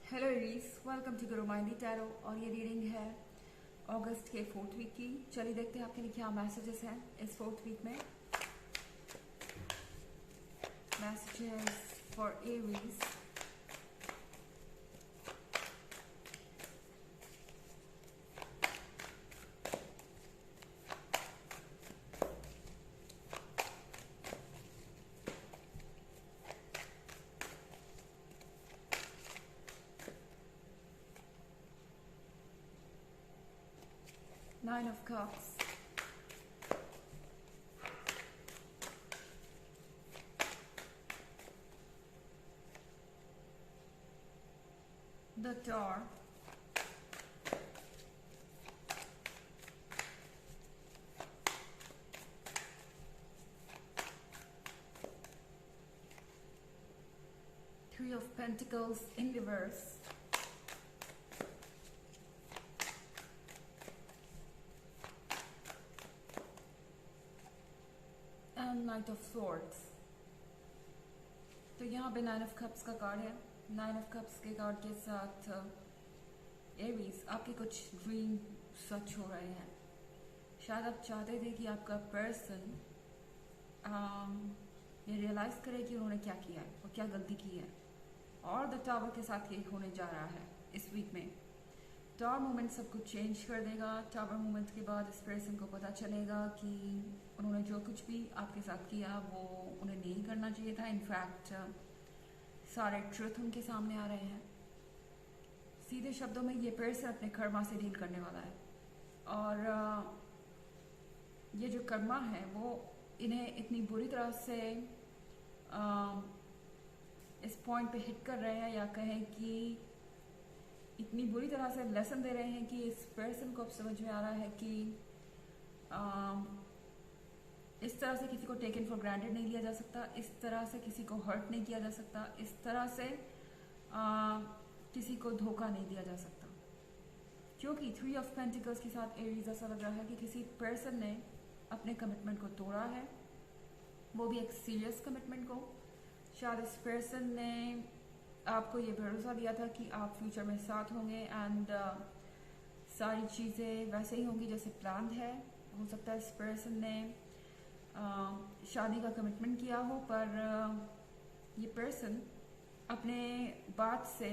Hello Aries, welcome to Guru माइंडी tarot. और ये reading है अगस्त के 4th वीक की। चलिए देखते हैं आपके लिए क्या मैसेजेस हैं इस 4th वीक में। Messages for Aries. Nine of Cups, the Tower, Three of Pentacles in reverse, and Knight of Swords। तो यहाँ पे नाइन ऑफ कप्स का कार्ड है। नाइन ऑफ कप्स के कार्ड के साथ एरीज, आपके कुछ ड्रीम सच हो रहे हैं। शायद आप चाहते थे कि आपका पर्सन ये रियलाइज करे कि उन्होंने क्या किया है और क्या गलती की है। और द टावर के साथ ये होने जा रहा है इस वीक में। टावर मोमेंट सब कुछ चेंज कर देगा। टावर मोमेंट के बाद इस पर्सन को पता चलेगा कि उन्होंने जो कुछ भी आपके साथ किया वो उन्हें नहीं करना चाहिए था। इनफैक्ट सारे ट्रुथ उनके सामने आ रहे हैं। सीधे शब्दों में ये पर्सन अपने कर्मा से डील करने वाला है। और ये जो कर्मा है वो इन्हें इतनी बुरी तरह से इस पॉइंट पे हिट कर रहे हैं, या कहें कि इतनी बुरी तरह से लेसन दे रहे हैं कि इस पर्सन को अब समझ में आ रहा है कि इस तरह से किसी को टेकन फॉर ग्रांटेड नहीं लिया जा सकता, इस तरह से किसी को हर्ट नहीं किया जा सकता, इस तरह से किसी को धोखा नहीं दिया जा सकता। क्योंकि थ्री ऑफ पेंटिकल्स के साथ एरीज ऐसा लग रहा है कि किसी पर्सन ने अपने कमिटमेंट को तोड़ा है, वो भी एक सीरियस कमिटमेंट को। शायद इस पर्सन ने आपको ये भरोसा दिया था कि आप फ्यूचर में साथ होंगे एंड सारी चीज़ें वैसे ही होंगी जैसे प्लान है। हो सकता है इस पर्सन ने शादी का कमिटमेंट किया हो, पर ये पर्सन अपने बात से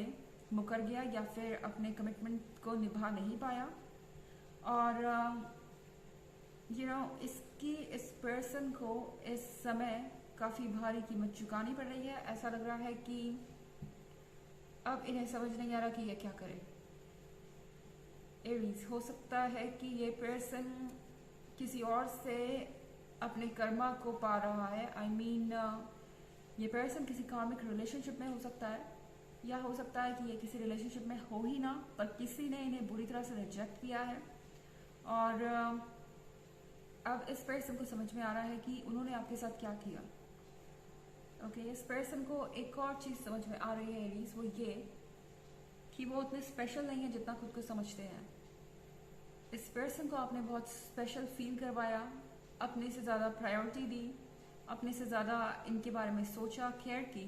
मुकर गया या फिर अपने कमिटमेंट को निभा नहीं पाया। और इसकी इस पर्सन को इस समय काफ़ी भारी कीमत चुकानी पड़ रही है। ऐसा लग रहा है कि अब इन्हें समझ नहीं आ रहा कि ये क्या करे। एरीज, हो सकता है कि ये पर्सन किसी और से अपने कर्मा को पा रहा है। आई मीन ये पर्सन किसी कार्मिक रिलेशनशिप में हो सकता है, या हो सकता है कि ये किसी रिलेशनशिप में हो ही ना, पर किसी ने इन्हें बुरी तरह से रिजेक्ट किया है। और अब इस पर्सन को समझ में आ रहा है कि उन्होंने आपके साथ क्या किया। इस पर्सन को एक और चीज़ समझ में आ रही है एरीज, वो ये कि वो उतने स्पेशल नहीं है जितना खुद को समझते हैं। इस पर्सन को आपने बहुत स्पेशल फील करवाया, अपने से ज़्यादा प्रायोरिटी दी, अपने से ज़्यादा इनके बारे में सोचा, केयर की,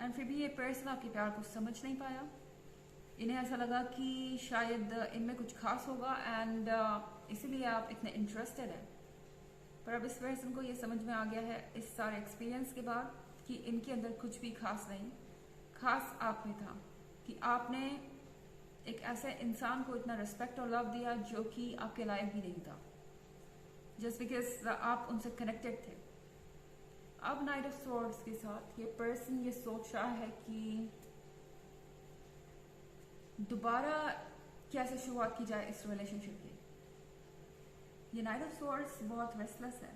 एंड फिर भी ये पर्सन आपके प्यार को समझ नहीं पाया। इन्हें ऐसा लगा कि शायद इनमें कुछ खास होगा एंड इसीलिए आप इतने इंटरेस्टेड हैं। पर अब इस पर्सन को ये समझ में आ गया है इस सारे एक्सपीरियंस के बाद कि इनके अंदर कुछ भी खास नहीं, खास आप में था कि आपने एक ऐसे इंसान को इतना रिस्पेक्ट और लव दिया जो कि आपके लायक भी नहीं था, जस्ट बिकॉज आप उनसे कनेक्टेड थे। अब नाइट ऑफ स्वॉर्ड्स के साथ ये पर्सन ये सोच रहा है कि दोबारा कैसे शुरुआत की जाए इस रिलेशनशिप की। ये नाइट ऑफ स्वॉर्ड्स बहुत रेस्टलेस है।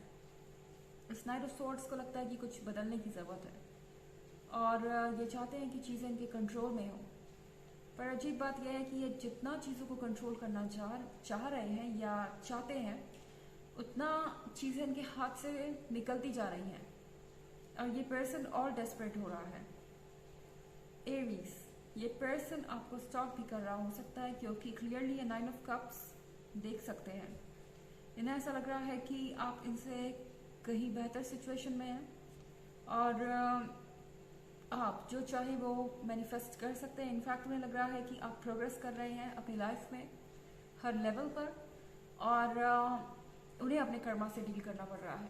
इस नाइट ऑफ स्वॉर्ड्स को लगता है कि कुछ बदलने की ज़रूरत है और ये चाहते हैं कि चीज़ें इनके कंट्रोल में हो। पर अजीब बात यह है कि ये जितना चीज़ों को कंट्रोल करना चाह रहे हैं या चाहते हैं, उतना चीज़ें इनके हाथ से निकलती जा रही हैं और ये पर्सन और डेस्परेट हो रहा है। एरीज, ये पर्सन आपको स्टॉक भी कर रहा हो सकता है, क्योंकि क्लियरली ये नाइन ऑफ कप्स देख सकते हैं। इन्हें ऐसा लग रहा है कि आप इनसे कहीं बेहतर सिचुएशन में हैं और आप जो चाहे वो मैनिफेस्ट कर सकते हैं। इनफैक्ट उन्हें लग रहा है कि आप प्रोग्रेस कर रहे हैं अपनी लाइफ में हर लेवल पर, और उन्हें अपने कर्मा से डील करना पड़ रहा है।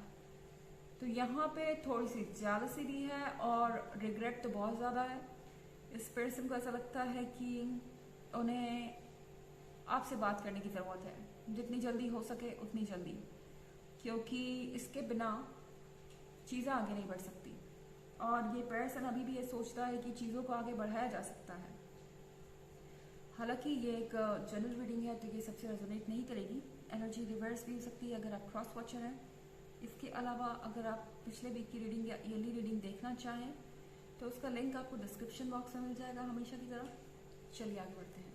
तो यहाँ पे थोड़ी सी जेलसी भी है और रिग्रेट तो बहुत ज़्यादा है। इस पर्सन को ऐसा लगता है कि उन्हें आपसे बात करने की ज़रूरत है, जितनी जल्दी हो सके उतनी जल्दी, क्योंकि इसके बिना चीज़ें आगे नहीं बढ़ सकती। और ये पर्सन अभी भी ये सोचता है कि चीज़ों को आगे बढ़ाया जा सकता है। हालांकि ये एक जनरल रीडिंग है तो ये सबसे रेजोनेट नहीं करेगी। एनर्जी रिवर्स भी हो सकती है अगर आप क्रॉस वॉचर हैं। इसके अलावा अगर आप पिछले वीक की रीडिंग या ईयरली रीडिंग देखना चाहें तो उसका लिंक आपको डिस्क्रिप्शन बॉक्स में मिल जाएगा हमेशा की तरह। चलिए आगे बढ़ते हैं।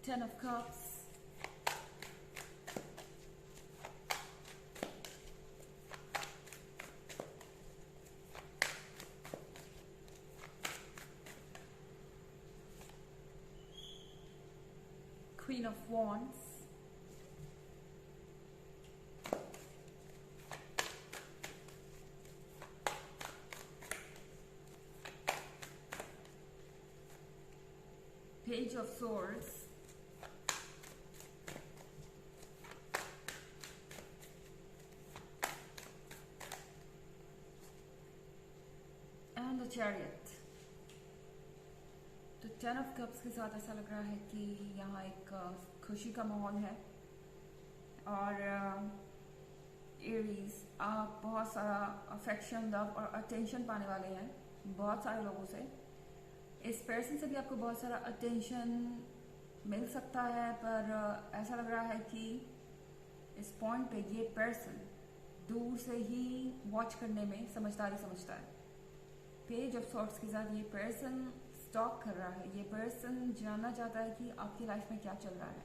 Ten of Cups, Queen of Wands, Page of Swords, and the Chariot। तो 10 ऑफ कप्स के साथ ऐसा लग रहा है कि यहाँ एक खुशी का माहौल है। और एरीज, आप बहुत सारा अफेक्शन, लव और अटेंशन पाने वाले हैं बहुत सारे लोगों से। इस पर्सन से भी आपको बहुत सारा अटेंशन मिल सकता है, पर ऐसा लग रहा है कि इस पॉइंट पे ये पर्सन दूर से ही वॉच करने में समझदारी समझता है। पेज ऑफ सॉर्ट्स के साथ ये पर्सन स्टॉक कर रहा है। ये पर्सन जानना चाहता है कि आपकी लाइफ में क्या चल रहा है,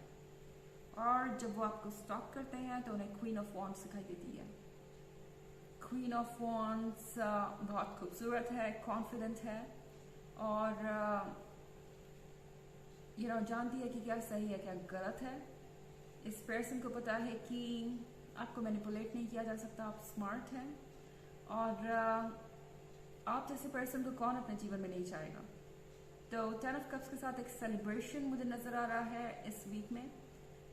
और जब वो आपको स्टॉक करते हैं तो उन्हें क्वीन ऑफ वॉन्ड्स दिखाई देती है। क्वीन ऑफ वॉन्ड्स बहुत खूबसूरत है, कॉन्फिडेंट है, और जानती है कि क्या सही है क्या गलत है। इस पर्सन को पता है कि आपको मैनिपुलेट नहीं किया जा सकता, आप स्मार्ट हैं, और आप जैसे पर्सन को कौन अपने जीवन में नहीं चाहेगा। तो 10 ऑफ कप्स के साथ एक सेलिब्रेशन मुझे नजर आ रहा है इस वीक में।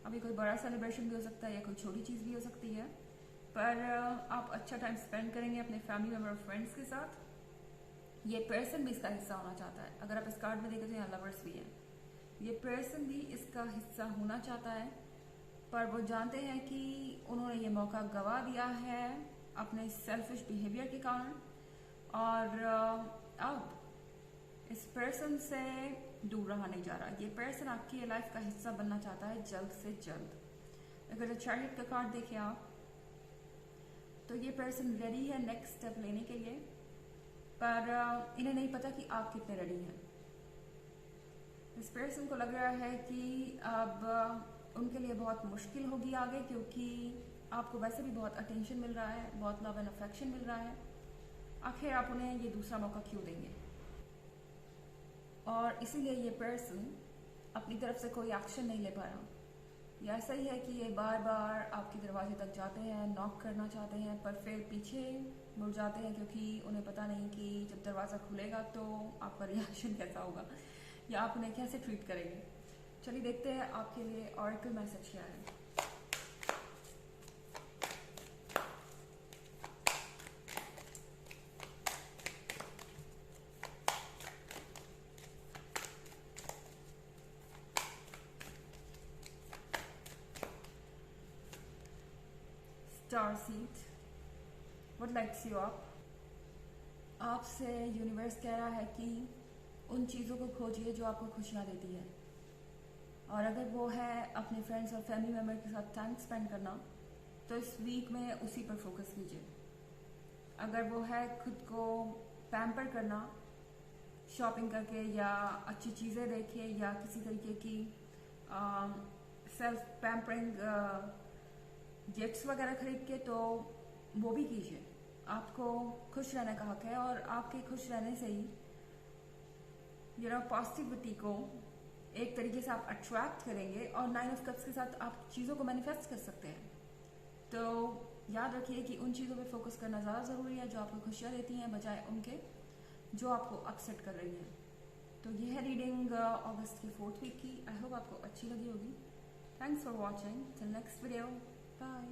अभी कोई बड़ा सेलिब्रेशन भी हो सकता है या कोई छोटी चीज़ भी हो सकती है, पर आप अच्छा टाइम स्पेंड करेंगे अपने फैमिली मेम्बर और फ्रेंड्स के साथ। ये पर्सन भी इसका हिस्सा होना चाहता है। अगर आप इस कार्ड में देखें तो यहाँ लवर्स भी है। ये पर्सन भी इसका हिस्सा होना चाहता है, पर वो जानते हैं कि उन्होंने ये मौका गंवा दिया है अपने सेल्फिश बिहेवियर के कारण, और अब इस पर्सन से दूर रहा नहीं जा रहा। ये पर्सन आपकी लाइफ का हिस्सा बनना चाहता है जल्द से जल्द। अगर चैरियट का कार्ड देखें आप, तो ये पर्सन रेडी है नेक्स्ट स्टेप लेने के लिए, पर इन्हें नहीं पता कि आप कितने रेडी हैं। इस पर्सन को लग रहा है कि अब उनके लिए बहुत मुश्किल होगी आगे, क्योंकि आपको वैसे भी बहुत अटेंशन मिल रहा है, बहुत लव एंड अफेक्शन मिल रहा है। आखिर आप उन्हें ये दूसरा मौका क्यों देंगे? और इसीलिए ये पर्सन अपनी तरफ से कोई एक्शन नहीं ले पा रहा। ये ऐसा ही है कि ये बार बार आपके दरवाजे तक जाते हैं, नॉक करना चाहते हैं, पर फिर पीछे मुड़ जाते हैं, क्योंकि उन्हें पता नहीं कि जब दरवाज़ा खुलेगा तो आपका रिएक्शन कैसा होगा या आप उन्हें कैसे ट्रीट करेंगे। चलिए देखते हैं आपके लिए ऑरेकल मैसेज क्या है। Star seed, what lights you up? आपसे यूनिवर्स कह रहा है कि उन चीज़ों को खोजिए जो आपको खुशियाँ देती है, और अगर वो है अपने फ्रेंड्स और फैमिली मेम्बर के साथ टाइम स्पेंड करना, तो इस वीक में उसी पर फोकस कीजिए। अगर वो है खुद को पैम्पर करना, शॉपिंग करके या अच्छी चीज़ें देखिए या किसी तरीके की सेल्फ पैम्परिंग गिफ्ट्स वगैरह खरीद के, तो वो भी कीजिए। आपको खुश रहने का हक है और आपके खुश रहने से ही पॉजिटिविटी को एक तरीके से आप अट्रैक्ट करेंगे और 9 ऑफ कप्स के साथ आप चीज़ों को मैनिफेस्ट कर सकते हैं। तो याद रखिए कि उन चीज़ों पे फोकस करना ज़्यादा ज़रूरी है जो आपको खुशियाँ देती हैं, बजाय उनके जो आपको अपसेट कर रही हैं। तो ये है रीडिंग अगस्त की 4th वीक की। आई होप आपको अच्छी लगी होगी। Thanks for watching. Till next video, bye.